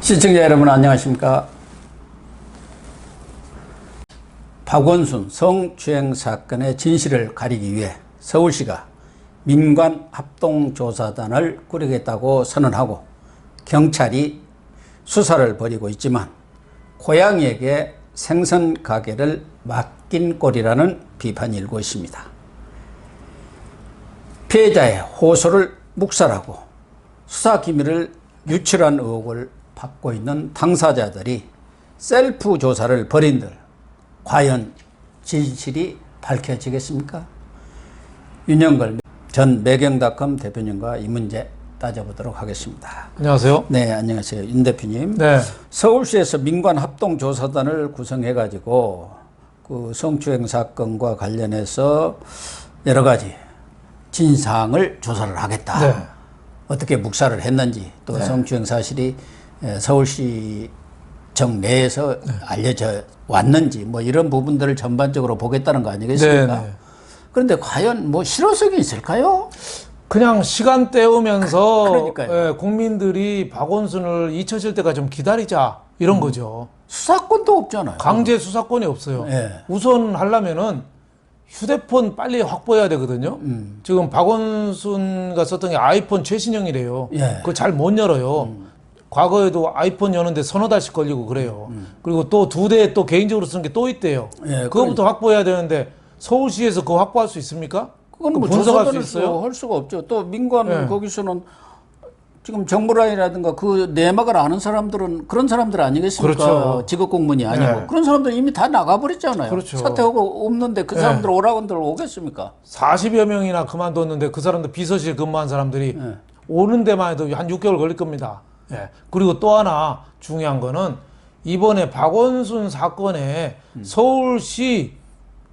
시청자 여러분 안녕하십니까. 박원순 성추행 사건의 진실을 가리기 위해 서울시가 민관 합동조사단을 꾸리겠다고 선언하고 경찰이 수사를 벌이고 있지만 고양이에게 생선 가게를 맡긴 꼴이라는 비판이 일고 있습니다. 피해자의 호소를 묵살하고 수사 기밀을 유출한 의혹을 받고 있는 당사자들이 셀프 조사를 벌인들 과연 진실이 밝혀지겠습니까? 윤영걸 전 매경닷컴 대표님과 이 문제 따져보도록 하겠습니다. 안녕하세요. 네, 안녕하세요. 윤 대표님. 네. 서울시에서 민관 합동조사단을 구성해가지고 그 성추행 사건과 관련해서 여러 가지 진상을 조사를 하겠다. 네. 어떻게 묵살을 했는지 또 네. 성추행 사실이 서울시청 내에서 알려져 왔는지 뭐 이런 부분들을 전반적으로 보겠다는 거 아니겠습니까? 네, 네. 그런데 과연 뭐 실효성이 있을까요? 그냥 시간 때우면서 그러니까요. 국민들이 박원순을 잊혀질 때까지 좀 기다리자 이런 거죠. 수사권도 없잖아요. 강제 수사권이 없어요. 네. 우선 하려면은 휴대폰 빨리 확보해야 되거든요. 지금 박원순가 썼던 게 아이폰 최신형이래요. 예. 그거 잘 못 열어요. 과거에도 아이폰 여는데 서너 달씩 걸리고 그래요. 그리고 또 2대 또 개인적으로 쓰는 게 또 있대요. 예, 그거부터 확보해야 되는데 서울시에서 그거 확보할 수 있습니까? 그건 뭐 분석할 수 조사단을 있어요? 할 수가 없죠. 또 민관 네. 거기서는 지금 정보라인이라든가 그 내막을 아는 사람들은 그런 사람들 아니겠습니까? 그렇죠. 직업 공무원이 아니고 네. 그런 사람들 이미 다 나가버렸잖아요. 그렇죠. 사퇴하고 없는데 그 사람들 오라고들 오겠습니까? 40여 명이나 그만뒀는데 그 사람들 비서실 근무한 사람들이 오는 데만 해도 한 6개월 걸릴 겁니다. 예. 그리고 또 하나 중요한 거는 이번에 박원순 사건에 서울시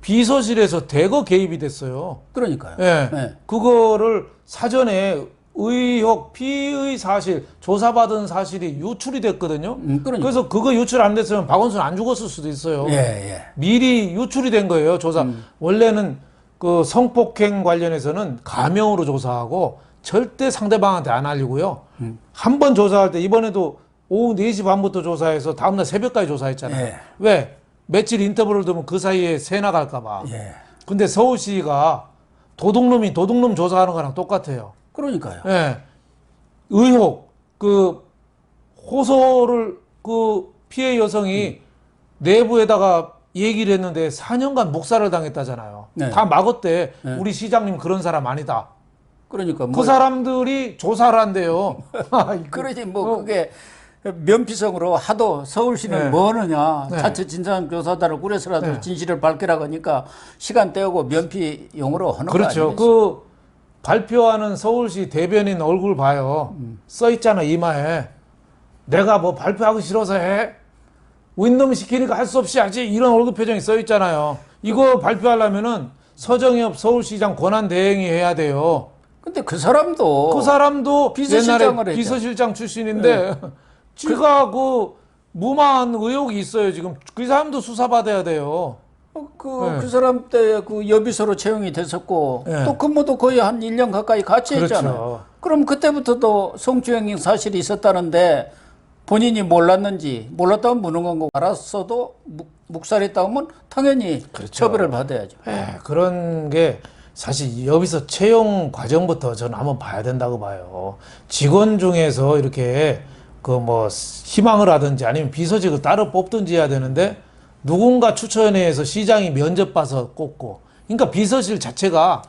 비서실에서 대거 개입이 됐어요. 그러니까요. 예. 네. 그거를 사전에 의혹, 피의 사실, 조사받은 사실이 유출이 됐거든요. 그러니까. 그래서 그거 유출 안 됐으면 박원순 안 죽었을 수도 있어요. 예, 예. 미리 유출이 된 거예요. 조사. 원래는 그 성폭행 관련해서는 가명으로 조사하고 절대 상대방한테 안 알리고요. 한 번 조사할 때 이번에도 오후 4시 반부터 조사해서 다음날 새벽까지 조사했잖아요. 예. 왜? 며칠 인터벌을 두면 그 사이에 새 나갈까 봐. 예. 근데 서울시가 도둑놈이 도둑놈 조사하는 거랑 똑같아요. 그러니까요. 예. 의혹, 그 호소를 그 피해 여성이 내부에다가 얘기를 했는데 4년간 묵살을 당했다잖아요. 네. 다 막았대. 우리 시장님 그런 사람 아니다. 그러니까 그 사람들이 조사를 한대요. 그러지 뭐 그게 면피성으로 하도 서울시는 네. 뭐 하느냐 네. 자체 진상조사단을 꾸려서라도 네. 진실을 밝히라고 하니까 시간 때우고 면피용으로 하는 거 그렇죠. 아니겠어요? 그 발표하는 서울시 대변인 얼굴 봐요. 써 있잖아 이마에. 내가 뭐 발표하기 싫어서 해. 윗놈 시키니까 할 수 없이 하지. 이런 얼굴 표정이 써 있잖아요. 이거 발표하려면은 서정엽 서울시장 권한대행이 해야 돼요. 근데 그 사람도 옛날에 했죠. 비서실장 출신인데 지가 그 무마한 의혹이 있어요. 지금 그 사람도 수사받아야 돼요. 그 사람 때 그 여비서로 채용이 됐었고 네. 또 근무도 거의 한 1년 가까이 같이 그렇죠. 했잖아요. 그럼 그때부터도 성추행 사실이 있었다는데 본인이 몰랐는지 몰랐다면 무는 건고 알았어도 묵살했다 하면 당연히 그렇죠. 처벌을 받아야죠. 그런 게 사실 여기서 채용 과정부터 저는 한번 봐야 된다고 봐요. 직원 중에서 이렇게 그 뭐 희망을 하든지 아니면 비서직을 따로 뽑든지 해야 되는데 누군가 추천해서 시장이 면접 봐서 꼽고 그러니까 비서실 자체가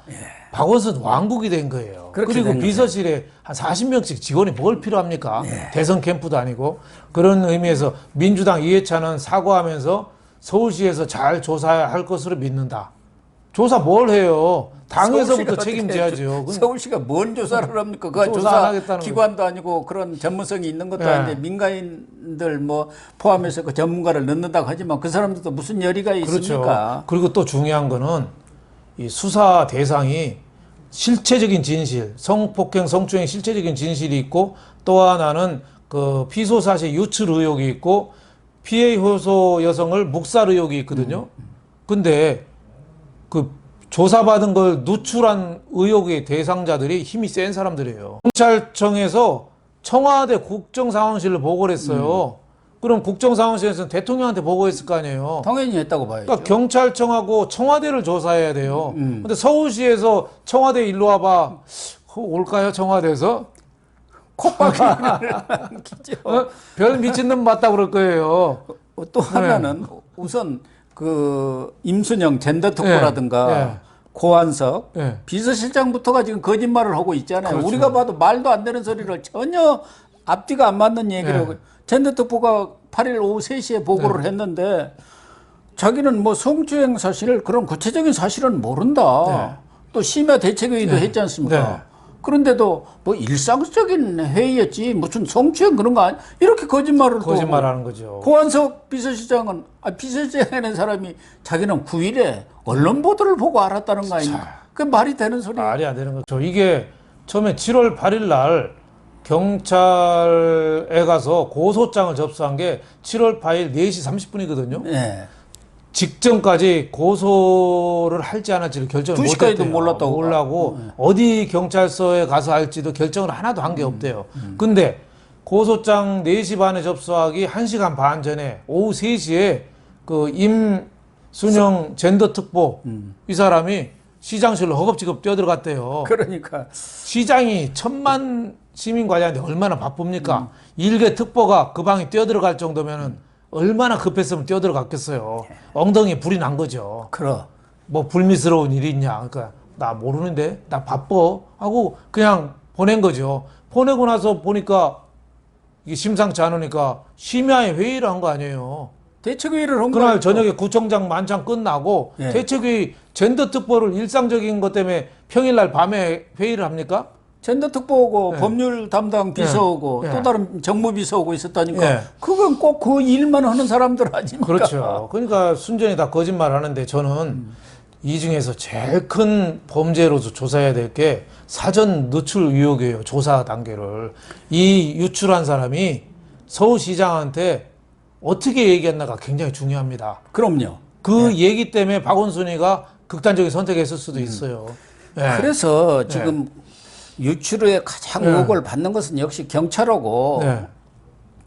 박원순 왕국이 된 거예요. 그리고 된 비서실에 한 40명씩 직원이 뭘 필요합니까? 대선 캠프도 아니고 그런 의미에서 민주당 이해찬은 사과하면서 서울시에서 잘 조사할 것으로 믿는다. 조사 뭘 해요? 당에서부터 책임져야죠. 서울시가 뭔 조사를 합니까? 그 조사 조사 기관도 아니고 그런 전문성이 있는 것도 네. 아닌데 민간인들 뭐 포함해서 그 전문가를 넣는다고 하지만 그 사람들도 무슨 열의가 있습니까? 그렇죠. 그리고 또 중요한 거는 이 수사 대상이 실체적인 진실, 성폭행, 성추행 실체적인 진실이 있고 또 하나는 그 피소 사실 유출 의혹이 있고 피해 호소 여성을 묵살 의혹이 있거든요. 근데 그 조사받은 걸 누출한 의혹의 대상자들이 힘이 센 사람들이에요. 경찰청에서 청와대 국정상황실을 보고를 했어요. 그럼 국정상황실에서는 대통령한테 보고했을 거 아니에요. 당연히 했다고 봐야죠. 그러니까 경찰청하고 청와대를 조사해야 돼요. 근데 서울시에서 청와대 일로 와봐. 올까요, 청와대에서? 콧박이를 별 미친 놈 맞다 그럴 거예요. 또 하나는 우선 그 임순영 젠더특보라든가 고한석 비서실장부터가 지금 거짓말을 하고 있잖아요. 그렇죠. 우리가 봐도 말도 안 되는 소리를 전혀 앞뒤가 안 맞는 얘기라고. 젠더특보가 8일 오후 3시에 보고를 했는데 자기는 뭐 성추행 사실 그런 구체적인 사실은 모른다. 또 심야 대책회의도 했지 않습니까? 그런데도 뭐 일상적인 회의였지 무슨 성추행 그런 거 아니 이렇게 거짓말하는 거죠. 고한석 비서실장은 비서실장이라는 사람이 자기는 9일에 언론 보도를 보고 알았다는 거 아닙니까? 그 말이 되는 소리? 말이 안 되는 거죠. 이게 처음에 7월 8일 날 경찰에 가서 고소장을 접수한 게 7월 8일 4시 30분이거든요. 네. 직전까지 고소를 할지 안 할지를 결정을 못 했대요. 2시까지도 몰랐다고. 몰라고 어디 경찰서에 가서 할지도 결정을 하나도 한 게 없대요. 근데 고소장 4시 반에 접수하기 1시간 반 전에 오후 3시에 그 임순영 젠더특보 이 사람이 시장실로 허겁지겁 뛰어들어갔대요. 그러니까 시장이 1000만 시민 관리하는데 얼마나 바쁩니까? 일개 특보가 그 방에 뛰어들어갈 정도면은 얼마나 급했으면 뛰어들어갔겠어요. 엉덩이에 불이 난 거죠. 뭐 불미스러운 일이 있냐. 그러니까 나 모르는데 나 바빠 하고 그냥 보낸 거죠. 보내고 나서 보니까 이게 심상치 않으니까 심야에 회의를 한 거 아니에요. 대책회의를 한 그날 거예요. 저녁에 구청장 만찬 끝나고 대책회의 젠더특보를 일상적인 것 때문에 평일날 밤에 회의를 합니까? 젠더특보고 법률 담당 비서고 또 다른 정무비서고 있었다니까 그건 꼭 그 일만 하는 사람들 아닙니까? 그렇죠. 그러니까 순전히 다 거짓말 하는데 저는 이 중에서 제일 큰 범죄로서 조사해야 될 게 사전 누출 의혹이에요. 조사 단계를. 이 유출한 사람이 서울시장한테 어떻게 얘기했나가 굉장히 중요합니다. 그럼요. 그 얘기 때문에 박원순이가 극단적인 선택했을 수도 있어요. 그래서 지금 유출에 가장 의혹을 받는 것은 역시 경찰하고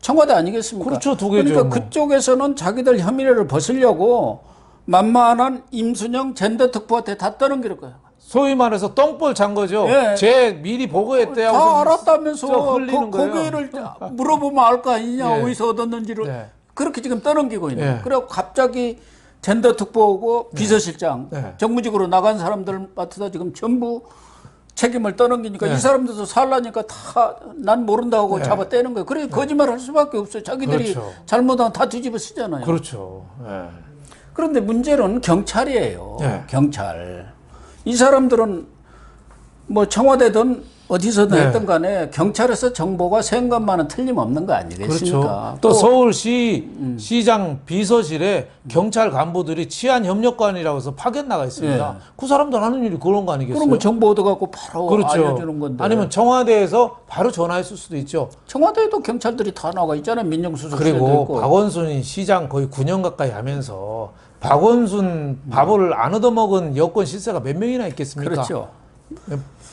청와대 아니겠습니까? 그렇죠. 두 개죠. 그러니까 뭐. 그쪽에서는 자기들 혐의를 벗으려고 만만한 임순영 젠더특보한테 다 떠넘길 거예요. 소위 말해서 똥볼 잔 거죠. 쟤 미리 보고했대요. 다 알았다면서 흘리는 거예요. 거기를 물어보면 알 거 아니냐. 어디서 얻었는지를 그렇게 지금 떠넘기고 있는 거예요. 그리고 갑자기 젠더특보고 비서실장 정무직으로 나간 사람들 맡아서 지금 전부 책임을 떠넘기니까 이 사람들도 살라니까 다 난 모른다고 잡아 떼는 거예요. 그래 거짓말 할 수밖에 없어요. 자기들이 잘못하면 다 뒤집어 쓰잖아요. 그렇죠. 그런데 문제는 경찰이에요. 경찰. 이 사람들은 뭐 청와대든 어디서든 했던 간에 경찰에서 정보가 센 것만은 틀림없는 거 아니겠습니까? 그렇죠. 또 서울시 시장 비서실에 경찰 간부들이 치안 협력관이라고 해서 파견 나가 있습니다. 그 사람들 하는 일이 그런 거 아니겠어요? 그런 거 정보 얻어갖고 바로 알려주는 건데. 아니면 청와대에서 바로 전화했을 수도 있죠. 청와대에도 경찰들이 다 나가 있잖아요. 민정수석실도 그리고 있고. 박원순이 시장 거의 9년 가까이 하면서 박원순 밥을 안 얻어먹은 여권 실세가 몇 명이나 있겠습니까? 그렇죠.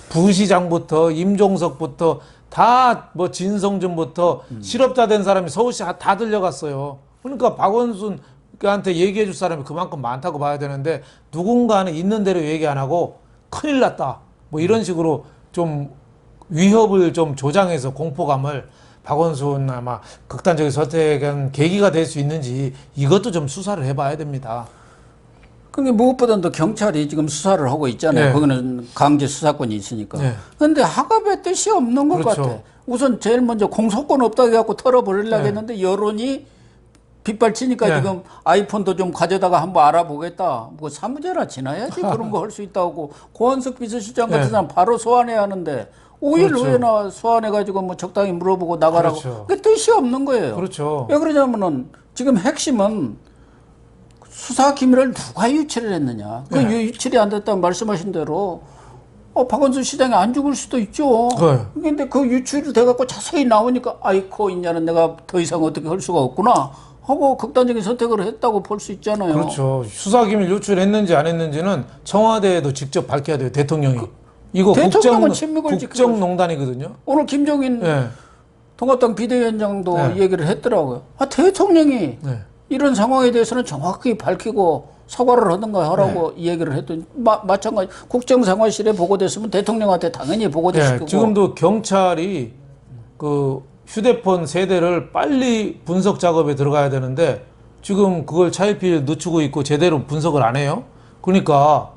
부시장부터 임종석부터 다 뭐 진성준부터 실업자 된 사람이 서울시 다 들려갔어요. 그러니까 박원순한테 얘기해 줄 사람이 그만큼 많다고 봐야 되는데 누군가는 있는 대로 얘기 안 하고 큰일 났다. 뭐 이런 식으로 좀 위협을 좀 조장해서 공포감을 박원순 아마 극단적인 선택은 계기가 될 수 있는지 이것도 좀 수사를 해봐야 됩니다. 그게 무엇보다도 경찰이 지금 수사를 하고 있잖아요. 거기는 강제 수사권이 있으니까. 그런데 하갑의 뜻이 없는 것 같아. 우선 제일 먼저 공소권 없다고 해갖고 털어버리려고 했는데 여론이 빗발치니까 지금 아이폰도 좀 가져다가 한번 알아보겠다. 뭐 사무제나 지나야지 그런 거 할 수 있다고. 고한석 비서실장 같은 사람 바로 소환해야 하는데 5일 후에나 소환해가지고 뭐 적당히 물어보고 나가라고. 그게 뜻이 없는 거예요. 왜 그러냐면은 지금 핵심은 수사 기밀을 누가 유출을 했느냐. 그 유출이 안 됐다고 말씀하신 대로 박원순 시장이 안 죽을 수도 있죠. 그런데 그 유출이 돼갖고 자세히 나오니까 아이코 인자는 내가 더 이상 어떻게 할 수가 없구나 하고 극단적인 선택을 했다고 볼 수 있잖아요. 그렇죠. 수사 기밀 유출했는지 안 했는지는 청와대에도 직접 밝혀야 돼요. 대통령이. 이거 대통령은 친묵을 국정농단이거든요. 오늘 김종인 통합당 비대위원장도 네. 얘기를 했더라고요. 대통령이 네. 이런 상황에 대해서는 정확히 밝히고 사과를 하든가 하라고 얘기를 했더니 마찬가지 국정상황실에 보고됐으면 대통령한테 당연히 보고도 시키고. 지금도 경찰이 그 휴대폰 세대를 빨리 분석 작업에 들어가야 되는데 지금 그걸 차일피일 늦추고 있고 제대로 분석을 안 해요. 그러니까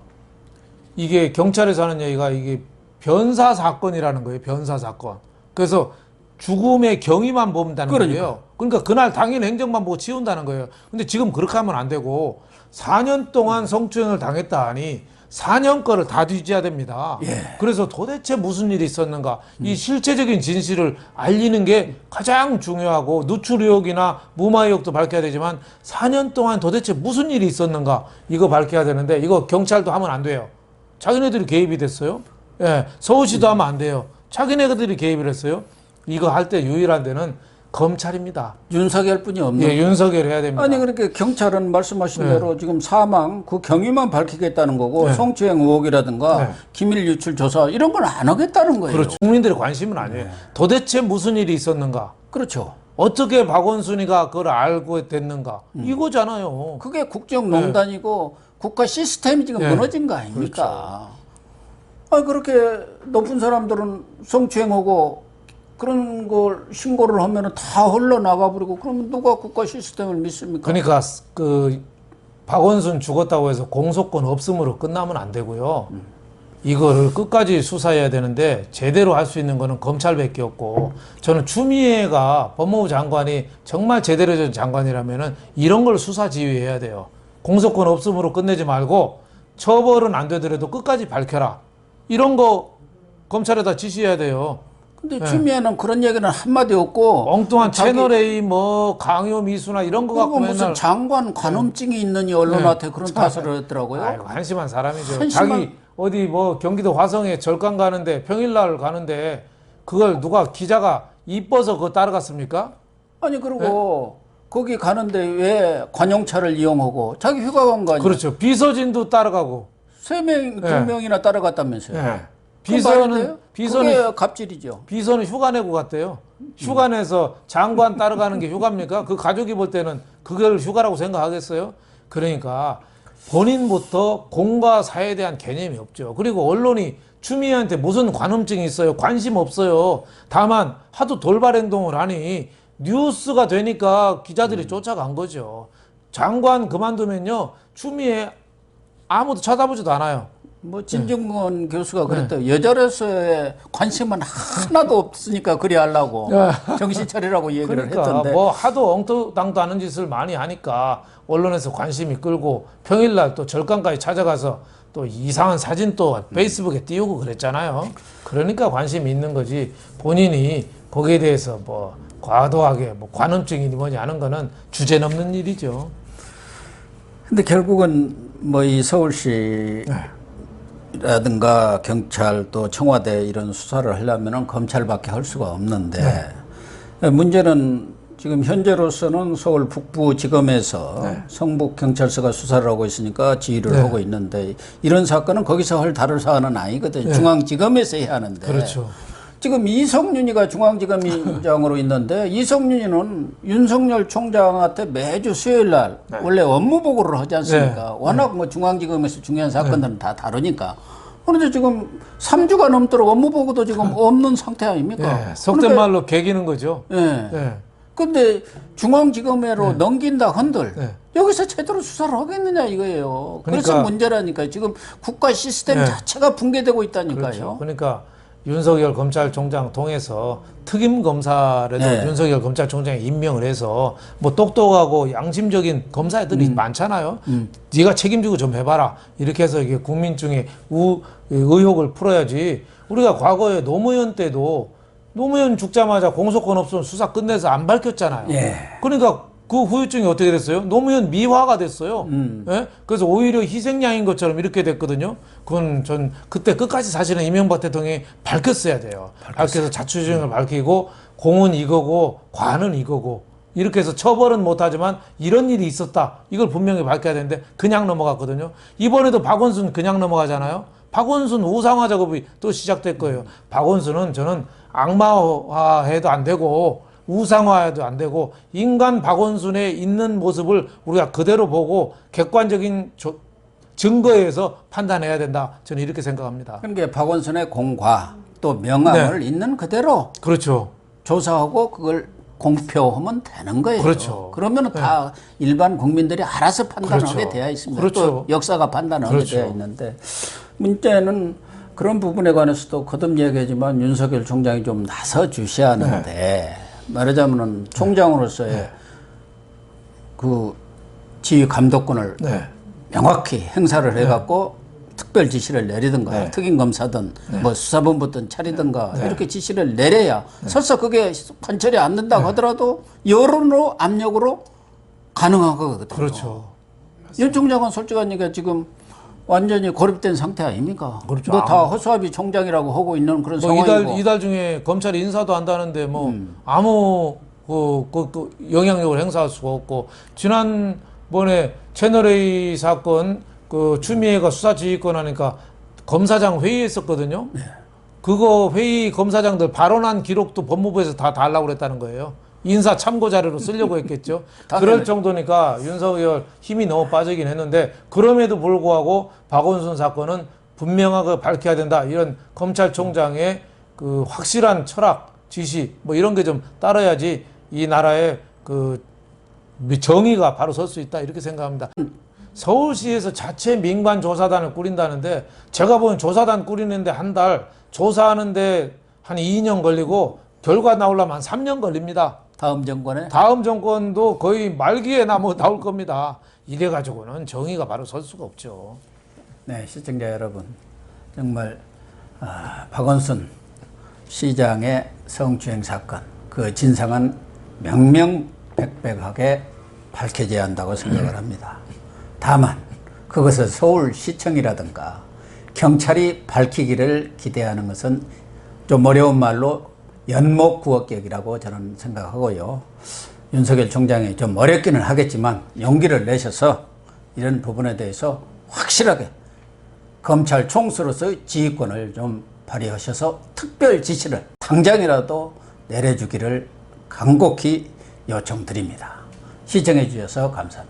이게 경찰에서 하는 얘기가 이게 변사 사건이라는 거예요. 변사 사건. 그래서 죽음의 경위만 본다는 거예요. 그러니까 그날 당일 행정만 보고 치운다는 거예요. 근데 지금 그렇게 하면 안 되고 4년 동안 성추행을 당했다 하니 4년 거를 다 뒤져야 됩니다. 그래서 도대체 무슨 일이 있었는가 이 실체적인 진실을 알리는 게 가장 중요하고 누출 의혹이나 무마 의혹도 밝혀야 되지만 4년 동안 도대체 무슨 일이 있었는가 이거 밝혀야 되는데 이거 경찰도 하면 안 돼요. 자기네들이 개입이 됐어요. 서울시도 하면 안 돼요. 자기네들이 개입을 했어요. 이거 할 때 유일한 데는 검찰입니다. 윤석열뿐이 없는. 윤석열 해야 됩니다. 아니 그러니까 경찰은 말씀하신 대로 지금 사망 그 경위만 밝히겠다는 거고 성추행 의혹이라든가 기밀 유출 조사 이런 건 안 하겠다는 거예요. 그렇죠. 국민들의 관심은 아니에요. 도대체 무슨 일이 있었는가? 그렇죠. 어떻게 박원순이가 그걸 알고 됐는가? 이거잖아요. 그게 국정농단이고 국가 시스템이 지금 무너진 거 아닙니까? 그렇죠. 그렇게 높은 사람들은 성추행하고 그런 걸 신고를 하면은 다 흘러나가 버리고 그러면 누가 국가 시스템을 믿습니까? 그러니까 그 박원순 죽었다고 해서 공소권 없음으로 끝나면 안 되고요. 이거를 끝까지 수사해야 되는데 제대로 할 수 있는 거는 검찰밖에 없고 저는 추미애가 법무부 장관이 정말 제대로 된 장관이라면은 이런 걸 수사 지휘해야 돼요. 공소권 없음으로 끝내지 말고 처벌은 안 되더라도 끝까지 밝혀라. 이런 거 검찰에다 지시해야 돼요. 근데 추미애는 그런 얘기는 한마디 없고 엉뚱한 채널A 뭐 강요 미수나 이런 거 갖고 무슨 맨날 장관 관음증이 있느니 언론한테 그런 탓을 했더라고요. 아이고, 한심한 사람이죠. 자기 어디 뭐 경기도 화성에 절간 가는데 평일날 가는데 그걸 누가 기자가 이뻐서 그거 따라갔습니까? 아니 그리고 거기 가는데 왜 관용차를 이용하고 자기 휴가 간 거 아니에요? 그렇죠. 비서진도 따라가고 3명, 2명이나 따라갔다면서요. 비서는 그게 갑질이죠. 비서는 휴가 내고 갔대요. 휴가 내서 장관 따라가는 게 휴가입니까? 그 가족이 볼 때는 그걸 휴가라고 생각하겠어요? 그러니까 본인부터 공과 사에 대한 개념이 없죠. 그리고 언론이 추미애한테 무슨 관음증이 있어요? 관심 없어요. 다만 하도 돌발 행동을 하니 뉴스가 되니까 기자들이 쫓아간 거죠. 장관 그만두면요 추미애 아무도 쳐다보지도 않아요. 뭐 진중권 교수가 그랬대요. 여자로서의 관심은 하나도 없으니까 그리 하려고 정신 차리라고 얘기를 그러니까 했던데. 뭐 하도 엉뚱당도 않은 짓을 많이 하니까 언론에서 관심이 끌고 평일날 또 절간까지 찾아가서 또 이상한 사진 또 페이스북에 띄우고 그랬잖아요. 그러니까 관심이 있는 거지 본인이 거기에 대해서 뭐 과도하게 뭐 관음증이니 뭐니 하는 거는 주제 넘는 일이죠. 근데 결국은 뭐 이 서울시 라든가 경찰 또 청와대 이런 수사를 하려면은 검찰밖에 할 수가 없는데 문제는 지금 현재로서는 서울 북부지검에서 성북경찰서가 수사를 하고 있으니까 지휘를 하고 있는데 이런 사건은 거기서 할 다룰 사안은 아니거든요. 중앙지검에서 해야 하는데 그렇죠. 지금 이성윤이가 중앙지검장으로 있는데 이성윤이는 윤석열 총장한테 매주 수요일 날 원래 업무 보고를 하지 않습니까? 워낙 뭐 중앙지검에서 중요한 사건들은 다 다루니까. 그런데 지금 3주가 넘도록 업무 보고도 지금 없는 상태 아닙니까? 속된 말로 개기는 거죠. 근데 중앙지검으로 넘긴다 한들 여기서 제대로 수사를 하겠느냐 이거예요. 그래서 그러니까, 문제라니까요. 지금 국가 시스템 자체가 붕괴되고 있다니까요. 그렇죠. 그러니까 윤석열 검찰총장 통해서 특임 검사라도 윤석열 검찰총장이 임명을 해서 뭐 똑똑하고 양심적인 검사들이 많잖아요. 네가 책임지고 좀 해봐라. 이렇게 해서 이게 국민 중에 의혹을 풀어야지. 우리가 과거에 노무현 때도 노무현 죽자마자 공소권 없으면 수사 끝내서 안 밝혔잖아요. 그러니까 그 후유증이 어떻게 됐어요? 노무현 미화가 됐어요. 그래서 오히려 희생양인 것처럼 이렇게 됐거든요. 그건 전 그때 끝까지 사실은 이명박 대통령이 밝혔어야 돼요. 밝혀서 자초지종을 밝히고 공은 이거고 과는 이거고 이렇게 해서 처벌은 못하지만 이런 일이 있었다. 이걸 분명히 밝혀야 되는데 그냥 넘어갔거든요. 이번에도 박원순 그냥 넘어가잖아요. 박원순 우상화 작업이 또 시작될 거예요. 박원순은 저는 악마화해도 안 되고 우상화해도 안 되고 인간 박원순의 있는 모습을 우리가 그대로 보고 객관적인 증거에서 판단해야 된다. 저는 이렇게 생각합니다. 그러니까 박원순의 공과 또 명함을 있는 그대로 그렇죠. 조사하고 그걸 공표하면 되는 거예요. 그렇죠. 그러면 다 일반 국민들이 알아서 판단하게 그렇죠. 되어 있습니다. 그렇죠. 또 역사가 판단하게 그렇죠. 되어 있는데 문제는 그런 부분에 관해서도 거듭 얘기하지만 윤석열 총장이 좀 나서 주셔야 하는데 말하자면은 총장으로서의 그 지휘 감독권을 명확히 행사를 해갖고 특별 지시를 내리든가 특임 검사든 뭐 수사본부든 차리든가 이렇게 지시를 내려야 설사 그게 관철이 안 된다고 하더라도 여론으로 압력으로 가능한 거거든요. 그렇죠. 윤 총장은 솔직한 얘기가 지금 완전히 고립된 상태 아닙니까? 그렇죠. 뭐 다 허수아비 총장이라고 하고 있는 그런 상황이고. 이달 중에 검찰이 인사도 한다는데 뭐 아무 그 영향력을 행사할 수가 없고 지난번에 채널A 사건 그 추미애가 수사지휘권 하니까 검사장 회의했었거든요. 그거 회의 검사장들 발언한 기록도 법무부에서 다 달라고 그랬다는 거예요. 인사 참고 자료로 쓰려고 했겠죠. 그럴 정도니까 윤석열 힘이 너무 빠지긴 했는데 그럼에도 불구하고 박원순 사건은 분명하게 밝혀야 된다. 이런 검찰총장의 그 확실한 철학, 지시 뭐 이런 게 좀 따라야지 이 나라의 그 정의가 바로 설 수 있다 이렇게 생각합니다. 서울시에서 자체 민간 조사단을 꾸린다는데 제가 보는 조사단 꾸리는데 한 달, 조사하는데 한 2년 걸리고 결과 나오려면 한 3년 걸립니다. 다음 정권에? 다음 정권도 거의 말기에 나올 겁니다. 이래가지고는 정의가 바로 설 수가 없죠. 네, 시청자 여러분. 정말 박원순 시장의 성추행 사건 그 진상은 명명백백하게 밝혀져야 한다고 생각을 합니다. 다만 그것을 서울시청이라든가 경찰이 밝히기를 기대하는 것은 좀 어려운 말로 연목구어격이라고 저는 생각하고요. 윤석열 총장이 좀 어렵기는 하겠지만 용기를 내셔서 이런 부분에 대해서 확실하게 검찰 총수로서의 지휘권을 좀 발휘하셔서 특별 지시를 당장이라도 내려주기를 간곡히 요청드립니다. 시청해 주셔서 감사합니다.